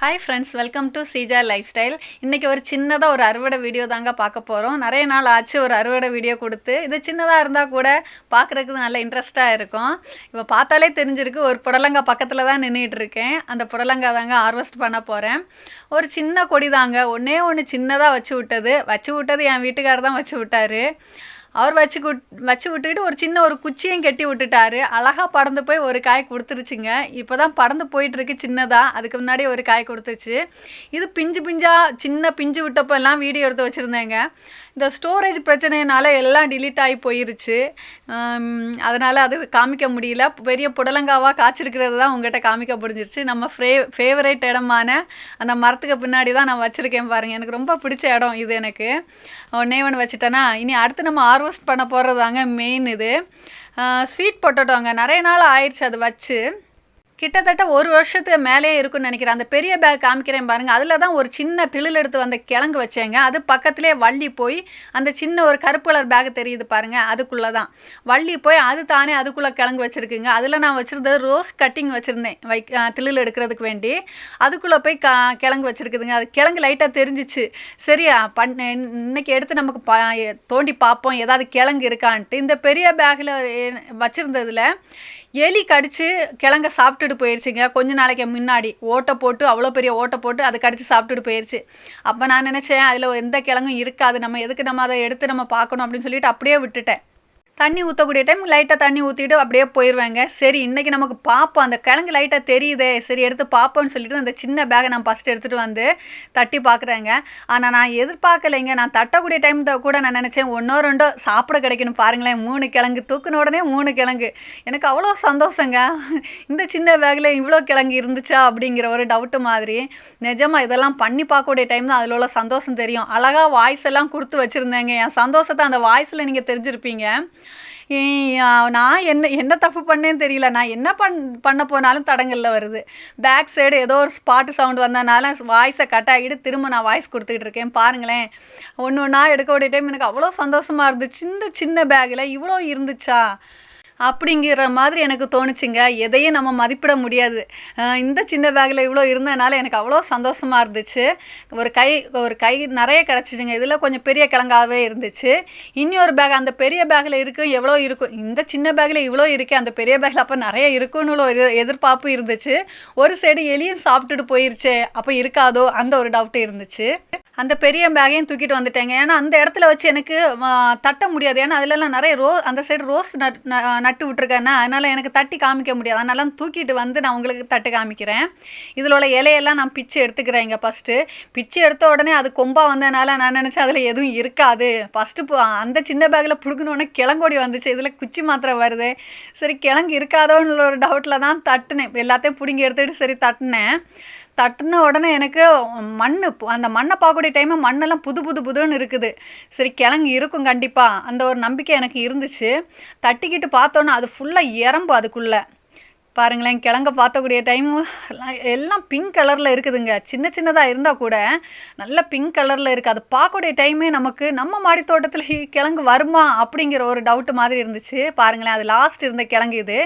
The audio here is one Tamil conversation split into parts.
Hi friends, welcome to Seeja life style. இன்றைக்கி ஒரு சின்னதாக ஒரு அறுவடை வீடியோ தாங்க பார்க்க போகிறோம். நிறைய நாள் ஆச்சு ஒரு அறுவடை வீடியோ கொடுத்து. இது சின்னதாக இருந்தால் கூட பார்க்குறதுக்கு நல்ல இன்ட்ரெஸ்ட்டாக இருக்கும். இப்போ பார்த்தாலே தெரிஞ்சிருக்கு, ஒரு புடலங்காய் பக்கத்தில் தான் நின்றுட்டுருக்கேன். அந்த புடலங்காய் தாங்க ஹார்வெஸ்ட் பண்ண போகிறேன். ஒரு சின்ன கொடி தாங்க, ஒன்றே ஒன்று சின்னதாக வச்சு விட்டது என் வீட்டுக்காரர் தான் வச்சு விட்டார். அவர் வச்சு விட்டுக்கிட்டு ஒரு சின்ன ஒரு குச்சியும் கட்டி விட்டுட்டாரு. அழகாக பறந்து போய் ஒரு காய் கொடுத்துருச்சுங்க. இப்போ தான் பறந்து போயிட்டுருக்கு சின்னதாக. அதுக்கு முன்னாடி ஒரு காய் கொடுத்துச்சு. இது சின்ன பிஞ்சு விட்டப்போ எல்லாம் வீடியோ எடுத்து வச்சுருந்தேங்க. இந்த ஸ்டோரேஜ் பிரச்சனையினால எல்லாம் டிலீட் ஆகி போயிருச்சு. அதனால் அது காமிக்க முடியல. பெரிய புடலங்காவாக காய்ச்சிருக்கிறது தான் உங்கள்கிட்ட காமிக்க முடிஞ்சிருச்சு. நம்ம ஃபேவரேட் இடமான அந்த மரத்துக்கு பின்னாடி தான் நான் வச்சுருக்கேன் பாருங்கள். எனக்கு ரொம்ப பிடிச்ச இடம் இது. எனக்கு ஒன்றே ஒன்று வச்சுட்டேன்னா இனி அடுத்து நம்ம ஹார்வெஸ்ட் பண்ண போகிறதாங்க மெயின். இது ஸ்வீட் பொட்டேட்டோங்க. நிறைய நாள் ஆயிடுச்சு அது வச்சு. கிட்டத்தட்ட ஒரு வருஷத்துக்கு மேலேயே இருக்குன்னு நினைக்கிறேன். அந்த பெரிய பேக் காமிக்கிறேன் பாருங்கள். அதில் தான் ஒரு சின்ன திளில் எடுத்து வந்த கிழங்கு வச்சேங்க. அது பக்கத்துலேயே வள்ளி போய் அந்த சின்ன ஒரு கருப்பு கலர் பேக் தெரியுது பாருங்கள், அதுக்குள்ளே தான் வள்ளி போய் அது தானே அதுக்குள்ளே கிழங்கு வச்சுருக்குங்க. அதில் நான் வச்சுருந்தது ரோஸ் கட்டிங் வச்சுருந்தேன் திளில் எடுக்கிறதுக்கு வேண்டி. அதுக்குள்ளே போய் கிழங்கு வச்சுருக்குதுங்க. அது கிழங்கு லைட்டாக தெரிஞ்சிச்சு. சரியா இன்னைக்கு எடுத்து நமக்கு தோண்டி பார்ப்போம் ஏதாவது கிழங்கு இருக்கான்ட்டு. இந்த பெரிய பேக்கில் வச்சுருந்ததில் எலி கடிச்சு கிழங்க சாப்பிட்டுட்டு போயிடுச்சுங்க. கொஞ்ச நாளைக்கு முன்னாடி அவ்வளோ பெரிய ஓட்டை போட்டு அதை கடிச்சு சாப்பிட்டுட்டு போயிடுச்சு. அப்போ நான் நினச்சேன் அதில் எந்த கிழங்கும் இருக்காது, நம்ம அதை எடுத்து நம்ம பார்க்கணும் அப்படின்னு சொல்லிட்டு அப்படியே விட்டுட்டேன். தண்ணி ஊற்றக்கூடிய டைம் லைட்டாக தண்ணி ஊற்றிட்டு அப்படியே போயிடுவேங்க. சரி இன்றைக்கி நமக்கு பார்ப்போம், அந்த கிழங்கு லைட்டாக தெரியுதே, சரி எடுத்து பார்ப்போம்னு சொல்லிட்டு அந்த சின்ன பேக்கை நான் ஃபஸ்ட்டு எடுத்துகிட்டு வந்து தட்டி பார்க்குறேங்க. ஆனால் நான் எதிர்பார்க்கலைங்க. நான் தட்டக்கூடிய டைம் கூட நான் நினச்சேன் ஒன்றோ ரெண்டோ சாப்பிட கிடைக்கணும். பாருங்களேன், 3 கிழங்கு தூக்குன உடனே 3 கிழங்கு. எனக்கு அவ்வளோ சந்தோஷங்க. இந்த சின்ன பேக்கில் இவ்வளோ கிழங்கு இருந்துச்சா அப்படிங்கிற ஒரு டவுட்டு மாதிரி. நிஜமாக இதெல்லாம் பண்ணி பார்க்கக்கூடிய டைம் தான் அதில் உள்ள சந்தோஷம் தெரியும். அழகாக வாய்ஸ் எல்லாம் கொடுத்து வச்சுருந்தேங்க. என் சந்தோஷத்தை அந்த வாய்ஸில் நீங்கள் தெரிஞ்சிருப்பீங்க. நான் என்ன தப்பு பண்ணேன்னு தெரியல. நான் என்ன பண்ண போனாலும் தடங்கலில் வருது. பேக் சைடு ஏதோ ஒரு ஸ்பாட்டு சவுண்டு வந்ததுனால வாய்ஸை கட் ஆகிட்டு திரும்ப நான் வாய்ஸ் கொடுத்துக்கிட்டு இருக்கேன். பாருங்களேன், ஒன்று எடுக்கக்கூடிய டைம் எனக்கு அவ்வளோ சந்தோஷமாக இருந்துச்சு. இந்த சின்ன பேக்கில் இவ்வளோ இருந்துச்சா அப்படிங்கிற மாதிரி எனக்கு தோணுச்சுங்க. எதையும் நம்ம மதிப்பிட முடியாது. இந்த சின்ன பேக்கில் இவ்வளோ இருந்ததுனால எனக்கு அவ்வளோ சந்தோஷமாக இருந்துச்சு. ஒரு கை நிறைய கிடச்சிச்சுங்க. இதில் கொஞ்சம் பெரிய கிழங்காகவே இருந்துச்சு. இன்னொரு பேக் அந்த பெரிய பேக்கில் எவ்வளோ இருக்கும், இந்த சின்ன பேக்கில் இவ்வளோ இருக்குது, அந்த பெரிய பேக்கில் அப்போ நிறைய இருக்குன்னு ஒரு எதிர்பார்ப்பு இருந்துச்சு. ஒரு சைடு எலியும் சாப்பிட்டுட்டு போயிருச்சே, அப்போ இருக்காதோ அந்த ஒரு டவுட்டு இருந்துச்சு. அந்த பெரிய பேக்கையும் தூக்கிட்டு வந்துட்டேங்க. ஏன்னா அந்த இடத்துல வச்சு எனக்கு தட்ட முடியாது. ஏன்னா அதிலெல்லாம் நிறைய அந்த சைடு ரோஸ் நட்டு விட்ருக்கேன்னா அதனால் எனக்கு தட்டி காமிக்க முடியாது. அதனால தூக்கிட்டு வந்து நான் உங்களுக்கு தட்டு காமிக்கிறேன். இதில் உள்ள இலையெல்லாம் நான் பிச்சு எடுத்துக்கிறேன். இங்கே ஃபஸ்ட்டு பிச்சு எடுத்த உடனே அது கொம்பாக வந்ததுனால நான் நினச்சேன் அதில் எதுவும் இருக்காது. ஃபஸ்ட்டு அந்த சின்ன பேக்கில் பிடுங்கினோடனே கிழங்கோடி வந்துச்சு. இதில் குச்சி மாத்திரை வருது. சரி கிழங்கு இருக்காதோன்னு ஒரு டவுட்டில் தான் தட்டுனேன். எல்லாத்தையும் பிடுங்கி எடுத்துகிட்டு சரி தட்டின உடனே எனக்கு அந்த மண்ணை பார்க்கக்கூடிய டைமு மண்ணெல்லாம் புதுன்னு இருக்குது. சரி கிழங்கு இருக்கும் கண்டிப்பாக, அந்த ஒரு நம்பிக்கை எனக்கு இருந்துச்சு. தட்டிக்கிட்டு பார்த்தோன்னா அது ஃபுல்லாக எறும்பு. அதுக்குள்ளே பாருங்களேன், கிழங்க பார்த்தக்கூடிய டைமு எல்லாம் பிங்க் கலரில் இருக்குதுங்க. சின்னதாக இருந்தால் கூட நல்ல பிங்க் கலரில் இருக்குது. அது பார்க்கக்கூடிய டைமே நமக்கு நம்ம மாடி தோட்டத்தில் கிழங்கு வருமா அப்படிங்கிற ஒரு டவுட்டு மாதிரி இருந்துச்சு. பாருங்களேன், அது லாஸ்ட் இருந்த கிழங்கு. இது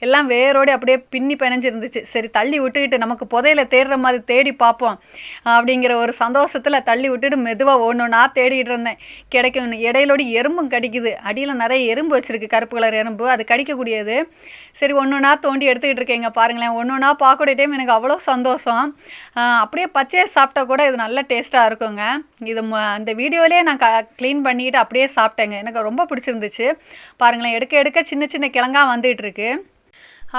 எல்லாம் வேரோடு அப்படியே பின்னி பிணைஞ்சிருந்துச்சு. சரி தள்ளி விட்டுக்கிட்டு நமக்கு புதையில தேடுற மாதிரி தேடி பார்ப்போம் அப்படிங்கிற ஒரு சந்தோஷத்தில் தள்ளி விட்டுட்டு மெதுவாக ஒன்றா தேடிகிட்டு இருந்தேன். கிடைக்கும். இடையிலோடு எறும்பும் கடிக்குது. அடியில் நிறைய எறும்பு வச்சுருக்கு, கருப்பு கலர் எறும்பு. அது கடிக்கக்கூடியது. சரி ஒன்றா தோண்டி எடுத்துக்கிட்டு இருக்கேங்க. பாருங்களேன், ஒன்றா பார்க்கக்கூடிய டைம் எனக்கு அவ்வளோ சந்தோஷம். அப்படியே பச்சையை சாப்பிட்டா கூட இது நல்ல டேஸ்ட்டாக இருக்குங்க. இது அந்த வீடியோலேயே நான் க்ளீன் பண்ணிக்கிட்டு அப்படியே சாப்பிட்டேங்க. எனக்கு ரொம்ப பிடிச்சிருந்துச்சு. பாருங்களேன், எடுக்க சின்ன கிழங்கா வந்துகிட்ருக்கு.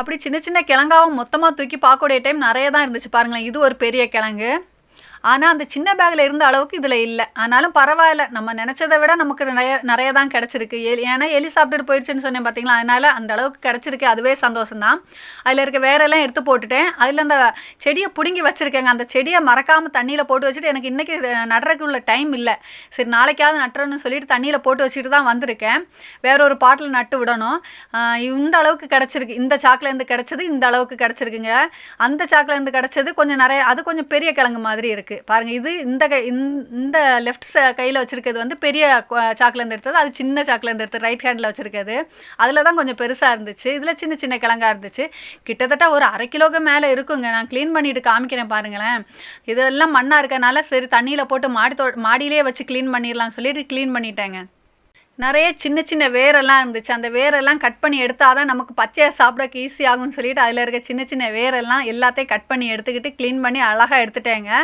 அப்படி சின்ன கிழங்காவும் மொத்தமாக தூக்கி பார்க்கக்கூடிய டைம் நிறைய தான் இருந்துச்சு. பாருங்களேன், இது ஒரு பெரிய கிழங்கு. ஆனால் அந்த சின்ன பேக்கில் இருந்த அளவுக்கு இதில் இல்லை. ஆனாலும் பரவாயில்ல, நம்ம நினச்சதை விட நமக்கு நிறைய தான் கிடச்சிருக்கு. ஏன்னா எலி சாப்பிட்டுட்டு போயிடுச்சுன்னு சொன்னேன் பார்த்தீங்களா, அதனால் அந்த அளவுக்கு கிடச்சிருக்கு. அதுவே சந்தோஷம்தான். அதில் இருக்க வேறெல்லாம் எடுத்து போட்டுட்டேன். அதில் அந்த செடியை பிடுங்கி வச்சுருக்கேங்க. அந்த செடியை மறக்காமல் தண்ணியில் போட்டு வச்சுட்டு எனக்கு இன்றைக்கி நடுறதுக்கு உள்ள டைம் இல்லை. சரி நாளைக்காவது நட்டுறோன்னு சொல்லிட்டு தண்ணியில் போட்டு வச்சுட்டு தான் வந்திருக்கேன். வேற ஒரு பாட்டில் நட்டு விடணும். இந்த அளவுக்கு கிடச்சிருக்கு. இந்த சாக்கிலேருந்து கிடச்சது இந்த அளவுக்கு கிடச்சிருக்குங்க. அந்த சாக்கிலேருந்து கிடச்சது கொஞ்சம் நிறைய, அது கொஞ்சம் பெரிய கிழங்கு மாதிரி இருக்குது. இருக்குது பாருங்கள். இது இந்த லெஃப்ட் கையில் வச்சுருக்கிறது வந்து பெரிய சாக்குலேருந்து எடுத்தது, அது சின்ன சாக்குலேருந்து எடுத்தது ரைட் ஹேண்டில் வச்சுருக்கிறது. அதில் தான் கொஞ்சம் பெருசாக இருந்துச்சு, இதில் சின்ன சின்ன கிழங்கா இருந்துச்சு. கிட்டத்தட்ட ஒரு 1/2 கிலோக்கு மேலே இருக்குங்க. நான் க்ளீன் பண்ணிவிட்டு காமிக்கிறேன் பாருங்களேன். இதெல்லாம் மண்ணாக இருக்கனால சரி தண்ணியில் போட்டு மாடியிலே வச்சு க்ளீன் பண்ணிடலாம்னு சொல்லிட்டு க்ளீன் பண்ணிட்டேங்க. நிறைய சின்ன சின்ன வேரெல்லாம் இருந்துச்சு, அந்த வேரெல்லாம் கட் பண்ணி எடுத்தால் தான் நமக்கு பச்சையாக சாப்பிடக்கு ஈஸி ஆகும்னு சொல்லிட்டு அதில் இருக்க சின்ன சின்ன வேரெல்லாம் எல்லாத்தையும் கட் பண்ணி எடுத்துக்கிட்டு க்ளீன் பண்ணி அழகாக எடுத்துட்டேங்க.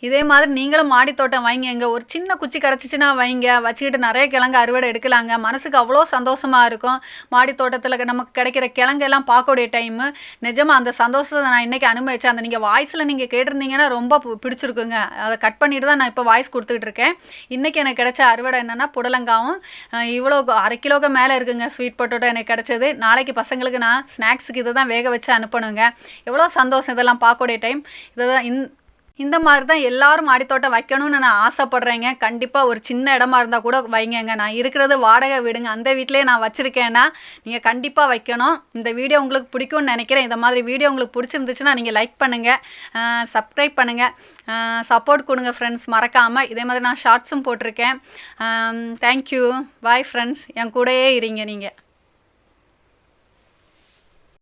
இதே மாதிரி நீங்களும் மாடி தோட்டம் வைங்க. ஒரு சின்ன குச்சி கிடச்சிச்சின்னா வைங்க, வச்சுக்கிட்டு நிறைய கிழங்கு அறுவடை எடுக்கலாங்க. மனசுக்கு அவ்வளோ சந்தோஷமாக இருக்கும். மாடி தோட்டத்தில் நமக்கு கிடைக்கிற கிழங்கெல்லாம் பார்க்கக்கூடிய டைமு நிஜமாக அந்த சந்தோஷத்தை நான் இன்றைக்கி அனுபவித்தேன். அந்த நீங்கள் வாய்ஸில் நீங்கள் கேட்டிருந்தீங்கன்னா ரொம்ப பிடிச்சிருக்குங்க. அதை கட் பண்ணிட்டு தான் நான் இப்போ வாய்ஸ் கொடுத்துக்கிட்டு இருக்கேன். இன்றைக்கி எனக்கு கிடைச்ச அறுவடை என்னென்னா புடலங்காவும் இவ்வளோ 1/2 கிலோக்கு மேலே இருக்குங்க ஸ்வீட் பொட்டோட்டோ எனக்கு கிடச்சது. நாளைக்கு பசங்களுக்கு நான் ஸ்நாக்ஸுக்கு இதை தான் வேக வச்சு அனுப்பணுங்க. எவ்வளோ சந்தோஷம் இதெல்லாம் பார்க்கக்கூடிய டைம். இதை தான் இந்த மாதிரி தான் எல்லாரும் மாடித்தோட்டம் வைக்கணும்னு நான் ஆசைப்பட்றேங்க. கண்டிப்பாக ஒரு சின்ன இடமா இருந்தால் கூட வைங்கங்க. நான் இருக்கிறது வாடகை வீடுங்க, அந்த வீட்டிலே நான் வச்சுருக்கேன்னா நீங்கள் கண்டிப்பாக வைக்கணும். இந்த வீடியோ உங்களுக்கு பிடிக்கும்னு நினைக்கிறேன். இந்த மாதிரி வீடியோ உங்களுக்கு பிடிச்சிருந்துச்சுன்னா நீங்கள் லைக் பண்ணுங்கள், சப்ஸ்கிரைப் பண்ணுங்கள், சப்போர்ட் கொடுங்க ஃப்ரெண்ட்ஸ் மறக்காமல். இதே மாதிரி நான் ஷார்ட்ஸும் போட்டிருக்கேன். Thank you, bye friends. என் கூடயே இருங்க நீங்கள்.